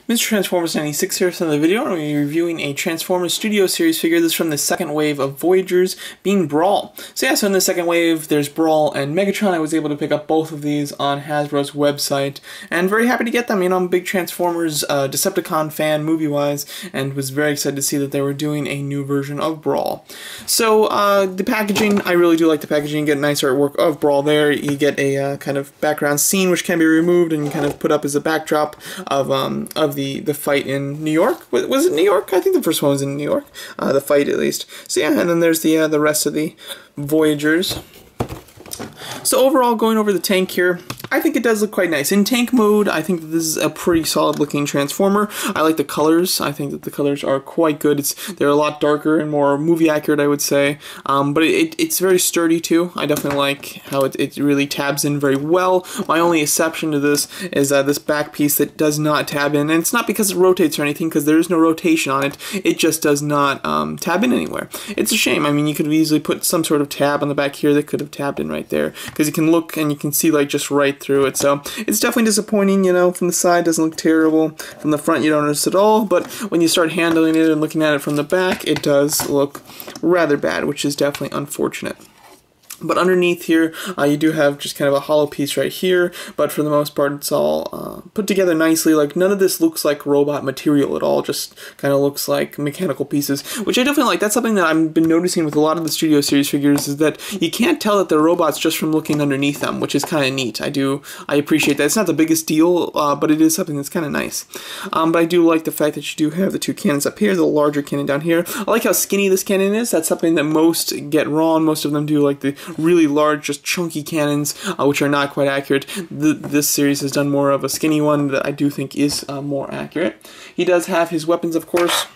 Mr. Transformers 96 here, so in the video I'm going to be reviewing a Transformers Studio Series figure. This is from the second wave of Voyagers, being Brawl. So in the second wave there's Brawl and Megatron. I was able to pick up both of these on Hasbro's website, and very happy to get them. You know, I'm a big Transformers Decepticon fan, movie-wise, and was very excited to see that they were doing a new version of Brawl. So the packaging, I really do like the packaging. You get nice artwork of Brawl there. You get a kind of background scene which can be removed and kind of put up as a backdrop of the fight in New York. Was it New York? I think the first one was in New York. The fight, at least. So yeah, and then there's the rest of the Voyagers. So overall, going over the tank here, I think it does look quite nice. In tank mode, I think that this is a pretty solid looking Transformer. I like the colors. I think that the colors are quite good. They're a lot darker and more movie accurate, I would say. But it's very sturdy too. I definitely like how it really tabs in very well. My only exception to this is this back piece that does not tab in. And it's not because it rotates or anything, because there is no rotation on it. It just does not tab in anywhere. It's a shame. I mean, you could have easily put some sort of tab on the back here that could have tabbed in right there, because you can look and you can see like just right through it. So it's definitely disappointing. You know, from the side it doesn't look terrible, from the front you don't notice at all, but when you start handling it and looking at it from the back, it does look rather bad, which is definitely unfortunate. But underneath here, you do have just kind of a hollow piece right here, but for the most part it's all put together nicely. Like, none of this looks like robot material at all, just kind of looks like mechanical pieces, which I definitely like. That's something that I've been noticing with a lot of the Studio Series figures, is that you can't tell that they're robots just from looking underneath them, which is kind of neat. I appreciate that. It's not the biggest deal, but it is something that's kind of nice. But I do like the fact that you do have the two cannons up here, the larger cannon down here. I like how skinny this cannon is. That's something that most get wrong. Most of them do like the really large, just chunky cannons, which are not quite accurate. This series has done more of a skinny one that I do think is more accurate. He does have his weapons, of course.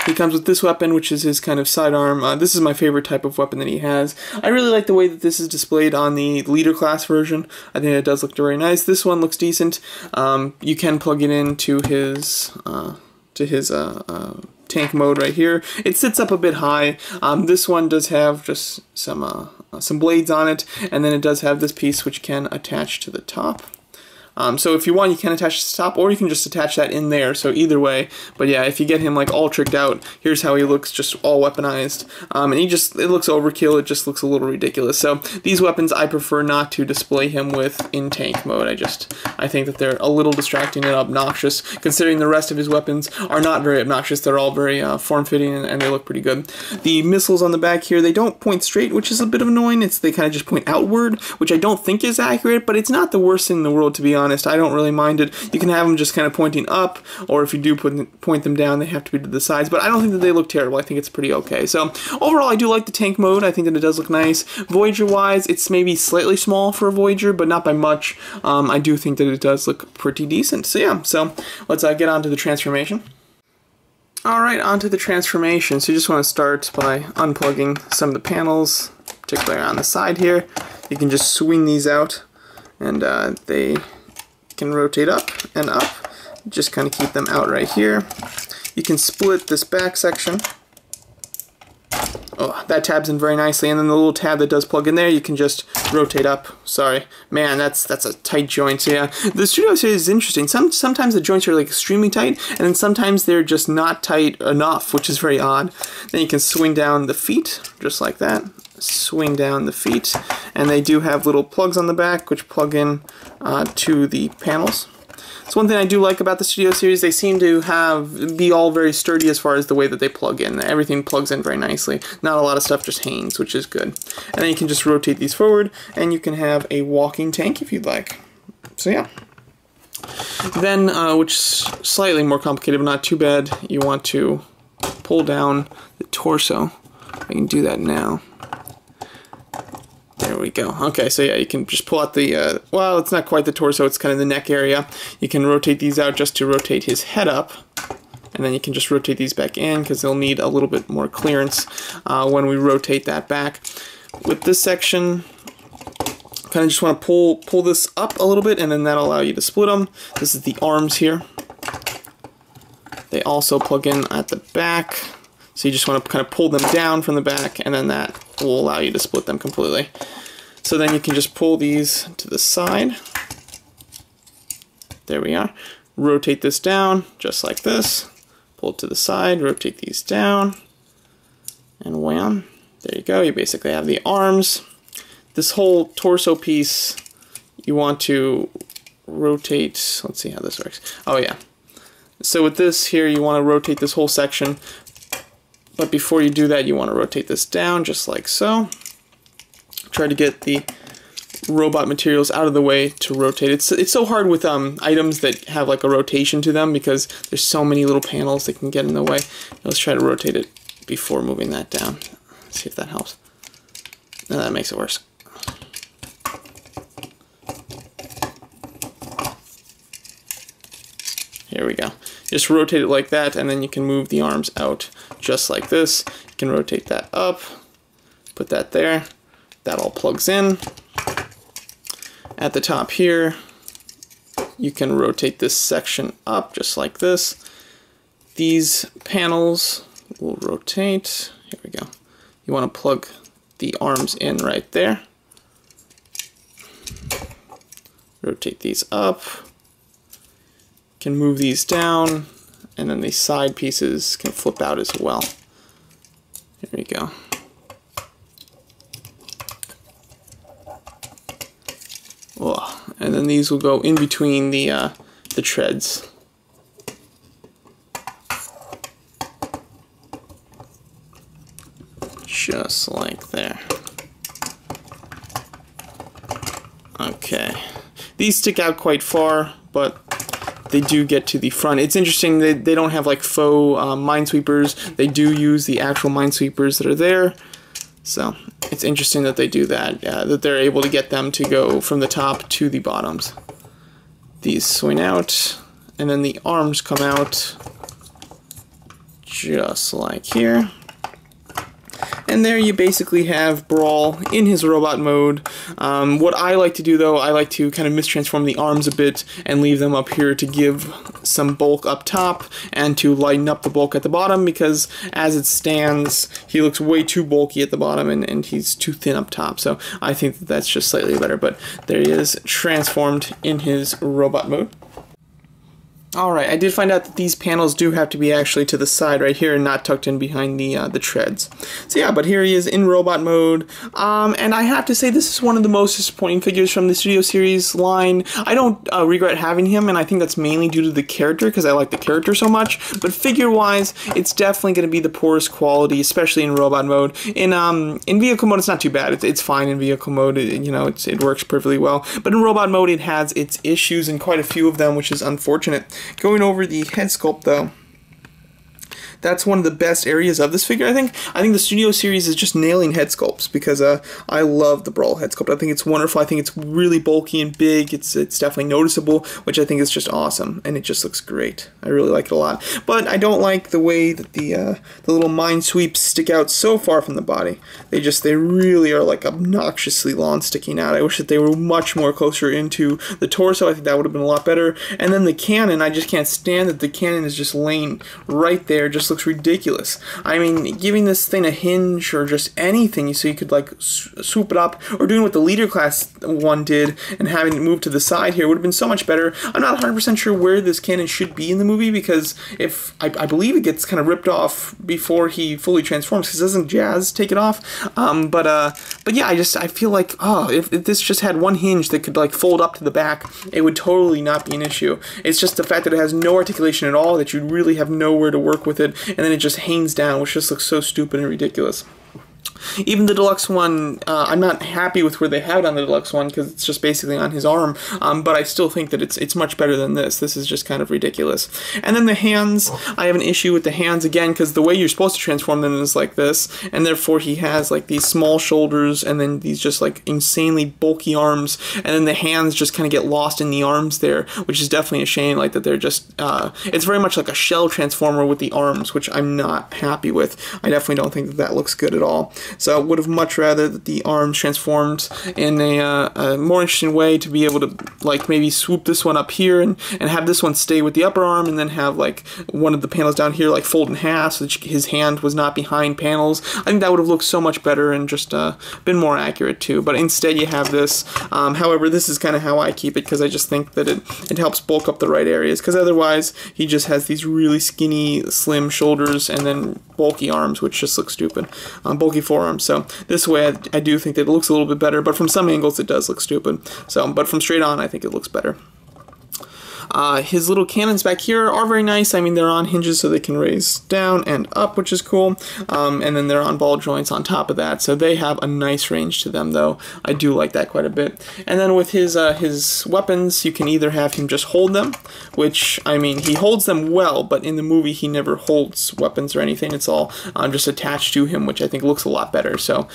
He comes with this weapon, which is his kind of sidearm. This is my favorite type of weapon that he has. I really like the way that this is displayed on the leader class version. I think it does look very nice. This one looks decent. You can plug it into his tank mode right here. It sits up a bit high. This one does have just some blades on it, and then it does have this piece which can attach to the top. So if you want, you can attach to the top, or you can just attach that in there, so either way. But yeah, if you get him like all tricked out, here's how he looks, just all weaponized. And it looks overkill, it just looks a little ridiculous. So these weapons I prefer not to display him with in tank mode. I think that they're a little distracting and obnoxious, considering the rest of his weapons are not very obnoxious. They're all very form-fitting, and they look pretty good. The missiles on the back here, they don't point straight, which is a bit of annoying. They kind of just point outward, which I don't think is accurate, but it's not the worst thing in the world, to be honest. I don't really mind it. You can have them just kind of pointing up, or if you do point them down, they have to be to the sides, but I don't think that they look terrible. I think it's pretty okay. So overall, I do like the tank mode. I think that it does look nice. Voyager-wise, it's maybe slightly small for a Voyager, but not by much. I do think that it does look pretty decent. So yeah, so let's get on to the transformation. Alright, on to the transformation. So you just want to start by unplugging some of the panels, particularly on the side here. You can just swing these out, and they can rotate up and up. Just kind of keep them out right here. You can split this back section. Oh, that tabs in very nicely, and then the little tab that does plug in there, you can just rotate up. Sorry, man, that's a tight joint. So yeah, the Studio Series is interesting. Sometimes the joints are like extremely tight, and then sometimes they're just not tight enough, which is very odd. Then you can swing down the feet just like that. Swing down the feet, and they do have little plugs on the back which plug in to the panels. So one thing I do like about the Studio Series, they seem to be all very sturdy as far as the way that they plug in. Everything plugs in very nicely. Not a lot of stuff just hangs, which is good. And then you can just rotate these forward, and you can have a walking tank if you'd like. So yeah. Then, which is slightly more complicated but not too bad, you want to pull down the torso. I can do that now. There we go. Okay, so yeah, you can just pull out the, well, it's not quite the torso, it's kind of the neck area. You can rotate these out just to rotate his head up, and then you can just rotate these back in, because they'll need a little bit more clearance when we rotate that back. With this section, kind of just want to pull this up a little bit, and then that'll allow you to split them. This is the arms here. They also plug in at the back. So you just want to kind of pull them down from the back, and then that will allow you to split them completely. So then you can just pull these to the side. There we are. rotate this down just like this, pull it to the side, rotate these down, and wham, there you go. You basically have the arms. This whole torso piece you want to rotate. Let's see how this works. Oh yeah. So with this here, you want to rotate this whole section, but before you do that, you want to rotate this down just like so. Try to get the robot materials out of the way to rotate. It's so hard with items that have like a rotation to them because there's so many little panels that can get in the way. Let's try to rotate it before moving that down. Let's see if that helps. No, that makes it worse. Here we go. Just rotate it like that, and then you can move the arms out just like this. You can rotate that up, put that there. That all plugs in. At the top here, you can rotate this section up just like this. These panels will rotate. Here we go. You want to plug the arms in right there. Rotate these up. Can move these down, and then these side pieces can flip out as well. Here we go. Oh, and then these will go in between the treads. Just like there. Okay. These stick out quite far, but they do get to the front. It's interesting that they don't have like faux minesweepers. They do use the actual minesweepers that are there. So it's interesting that they do that, that they're able to get them to go from the top to the bottoms. These swing out, and then the arms come out just like here. And there you basically have Brawl in his robot mode. What I like to do though, I like to kind of mistransform the arms a bit and leave them up here to give some bulk up top and to lighten up the bulk at the bottom, because as it stands, he looks way too bulky at the bottom and he's too thin up top. So I think that that's just slightly better, but there he is transformed in his robot mode. Alright, I did find out that these panels do have to be actually to the side right here and not tucked in behind the treads. So yeah, but here he is in robot mode, and I have to say this is one of the most disappointing figures from the Studio Series line. I don't regret having him, and I think that's mainly due to the character, because I like the character so much, but figure-wise, it's definitely going to be the poorest quality, especially in robot mode. In vehicle mode, it's not too bad. It's fine in vehicle mode, it works perfectly well, but in robot mode, it has its issues, and quite a few of them, which is unfortunate. Going over the head sculpt though, that's one of the best areas of this figure, I think. I think the Studio Series is just nailing head sculpts, because I love the Brawl head sculpt. I think it's wonderful. I think it's really bulky and big. It's definitely noticeable, which I think is just awesome, and it just looks great. I really like it a lot. But I don't like the way that the little mine sweeps stick out so far from the body. They really are like obnoxiously long sticking out. I wish that they were much more closer into the torso. I think that would have been a lot better. And then the cannon, I just can't stand that the cannon is just laying right there, just looks ridiculous. I mean, giving this thing a hinge or just anything so you could like swoop it up, or doing what the leader class one did and having it move to the side here would have been so much better. I'm not 100% sure where this cannon should be in the movie, because if I believe it gets kind of ripped off before he fully transforms, because doesn't Jazz take it off? But yeah, I feel like, oh, if this just had one hinge that could like fold up to the back, it would totally not be an issue. It's just the fact that it has no articulation at all, that you really have nowhere to work with it, and then it just hangs down, which just looks so stupid and ridiculous. Even the deluxe one, I'm not happy with where they have it on the deluxe one, because it's just basically on his arm, but I still think that it's much better than this. This is just kind of ridiculous. And then the hands, I have an issue with the hands again, because the way you're supposed to transform them is like this, and therefore he has like these small shoulders and then these just like insanely bulky arms, and then the hands just kind of get lost in the arms there, which is definitely a shame, like that they're just, it's very much like a shell transformer with the arms, which I'm not happy with. I definitely don't think that that looks good at all. Brawl. So I would have much rather that the arms transformed in a more interesting way, to be able to like maybe swoop this one up here and have this one stay with the upper arm, and then have like one of the panels down here like fold in half so that his hand was not behind panels. I think that would have looked so much better and just been more accurate too. But instead you have this. However, this is kind of how I keep it, because I just think that it helps bulk up the right areas, because otherwise he just has these really skinny, slim shoulders and then bulky arms, which just look stupid. Bulky forearms. So this way I do think that it looks a little bit better, but from some angles it does look stupid. So, but from straight on I think it looks better. His little cannons back here are very nice. I mean, they're on hinges so they can raise down and up, which is cool. And then they're on ball joints on top of that, so they have a nice range to them, though. I do like that quite a bit. And then with his weapons, you can either have him just hold them, which, I mean, he holds them well, but in the movie he never holds weapons or anything. It's all just attached to him, which I think looks a lot better. So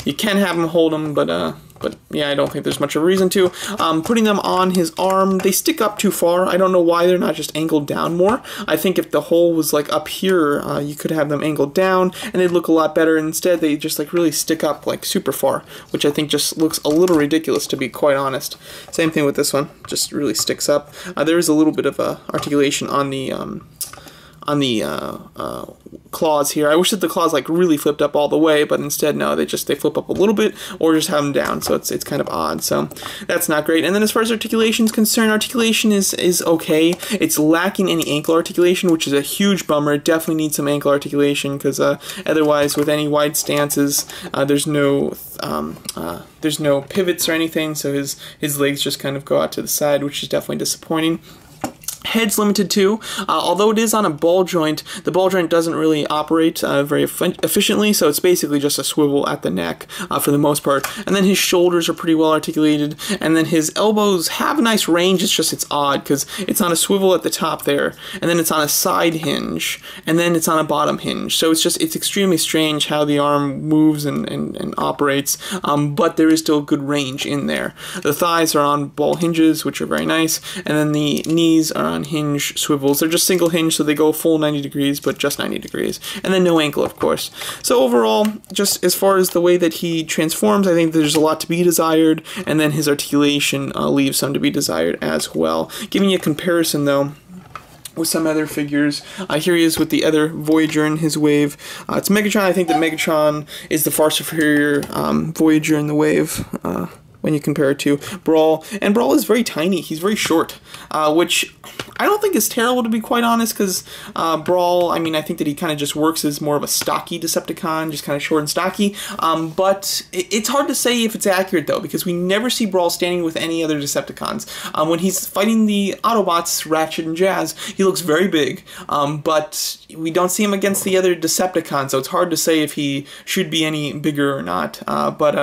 you can have him hold them, but yeah, I don't think there's much of a reason to. Putting them on his arm, they stick up too far. I don't know why they're not just angled down more. I think if the hole was like up here, you could have them angled down and they'd look a lot better. Instead, they just like really stick up like super far, which I think just looks a little ridiculous, to be quite honest. Same thing with this one, just really sticks up. There is a little bit of articulation on the claws here. I wish that the claws like really flipped up all the way, but instead no, they flip up a little bit or just have them down, so it's kind of odd. So that's not great. And then as far as articulation is concerned, articulation is okay. It's lacking any ankle articulation, which is a huge bummer. It definitely needs some ankle articulation, because otherwise with any wide stances there's no pivots or anything, so his legs just kind of go out to the side, which is definitely disappointing. Head's limited too. Although it is on a ball joint, the ball joint doesn't really operate very efficiently, so it's basically just a swivel at the neck for the most part. And then his shoulders are pretty well articulated, and then his elbows have a nice range. It's odd because it's on a swivel at the top there, and then it's on a side hinge, and then it's on a bottom hinge. So it's extremely strange how the arm moves and operates, but there is still good range in there. The thighs are on ball hinges, which are very nice, and then the knees are on hinge swivels. They're just single hinge, so they go full 90 degrees, but just 90 degrees. And then no ankle, of course. So overall, just as far as the way that he transforms, I think there's a lot to be desired, and then his articulation leaves some to be desired as well. Giving you a comparison, though, with some other figures. Here he is with the other Voyager in his wave. It's Megatron. I think that Megatron is the far superior Voyager in the wave. When you compare it to Brawl. And Brawl is very tiny. He's very short, which I don't think is terrible, to be quite honest, because Brawl, I mean, I think that he kind of just works as more of a stocky Decepticon, just kind of short and stocky. But it's hard to say if it's accurate, though, because we never see Brawl standing with any other Decepticons. When he's fighting the Autobots, Ratchet and Jazz, he looks very big, but we don't see him against the other Decepticons, so it's hard to say if he should be any bigger or not. But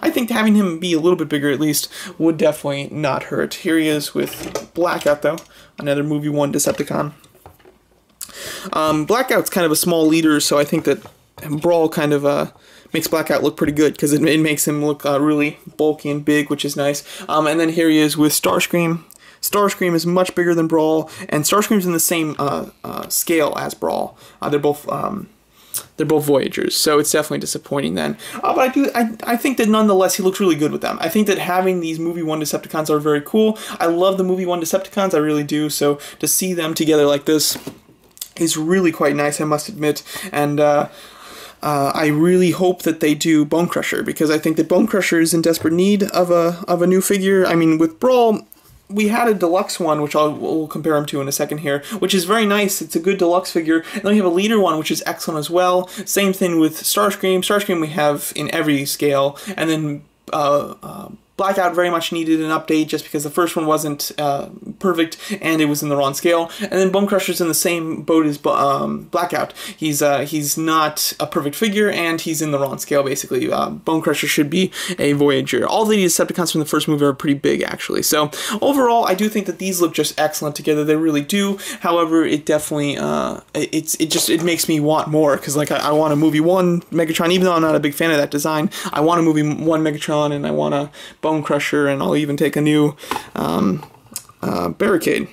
I think having him be a little bit bigger at least would definitely not hurt. Here he is with Blackout, though, another Movie 1 Decepticon. Blackout's kind of a small leader, so I think that Brawl kind of makes Blackout look pretty good, because it makes him look really bulky and big, which is nice. And then here he is with Starscream. Starscream is much bigger than Brawl, and Starscream's in the same scale as Brawl. They're both Voyagers, so it's definitely disappointing then. But I think that nonetheless he looks really good with them. I think that having these Movie 1 Decepticons are very cool. I love the Movie 1 Decepticons, I really do. So to see them together like this is really quite nice, I must admit. And I really hope that they do Bone Crusher, because I think that Bone Crusher is in desperate need of a new figure. I mean, with Brawl, we had a deluxe one, which we'll compare him to in a second here, which is very nice. It's a good deluxe figure. And then we have a leader one, which is excellent as well. Same thing with Starscream. Starscream we have in every scale. And then Blackout very much needed an update, just because the first one wasn't perfect and it was in the wrong scale. And then Bone Crusher's in the same boat as Blackout. He's not a perfect figure and he's in the wrong scale, basically. Bone Crusher should be a Voyager. All the Decepticons from the first movie are pretty big, actually. So overall, I do think that these look just excellent together. They really do. However, it definitely it makes me want more, because like I want a Movie 1 Megatron, even though I'm not a big fan of that design. I want a Movie 1 Megatron, and I want a Bone Crusher, and I'll even take a new Barricade,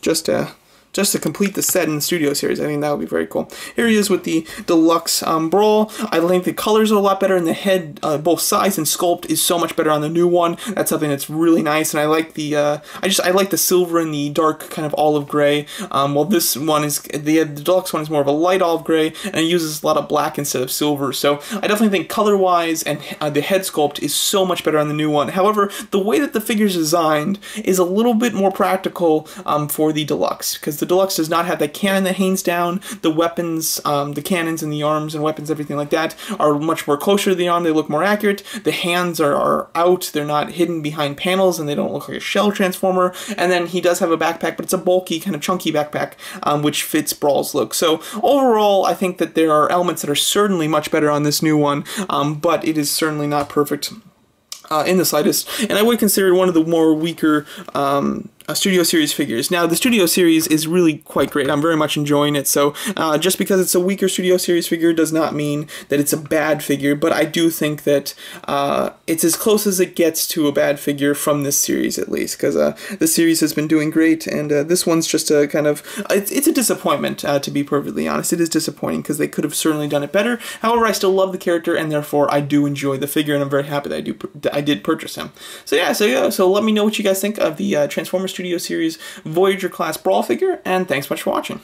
just to just to complete the set in the Studio Series. I think that would be very cool. Here he is with the Deluxe Brawl. I think the colors are a lot better, and the head, both size and sculpt, is so much better on the new one. That's something that's really nice, and I like the I like the silver and the dark kind of olive gray. Well, this one is the Deluxe one is more of a light olive gray, and it uses a lot of black instead of silver. So I definitely think color-wise and the head sculpt is so much better on the new one. However, the way that the figure's designed is a little bit more practical for the Deluxe, because the Deluxe does not have that cannon that hangs down. The weapons, the cannons and the arms and weapons, everything like that, are much more closer to the arm. They look more accurate. The hands are out. They're not hidden behind panels, and they don't look like a shell transformer. And then he does have a backpack, but it's a bulky, kind of chunky backpack, which fits Brawl's look. So overall, I think that there are elements that are certainly much better on this new one, but it is certainly not perfect in the slightest, and I would consider it one of the more weaker Studio Series figures. Now, the Studio Series is really quite great. I'm very much enjoying it, so just because it's a weaker Studio Series figure does not mean that it's a bad figure, but I do think that it's as close as it gets to a bad figure from this series, at least, because this series has been doing great, and this one's just a kind of, it's a disappointment, to be perfectly honest. It is disappointing, because they could have certainly done it better. However, I still love the character, and therefore I do enjoy the figure, and I'm very happy that I did purchase him. So yeah, so let me know what you guys think of the Transformers Studio Series Voyager class Brawl figure, and thanks much for watching.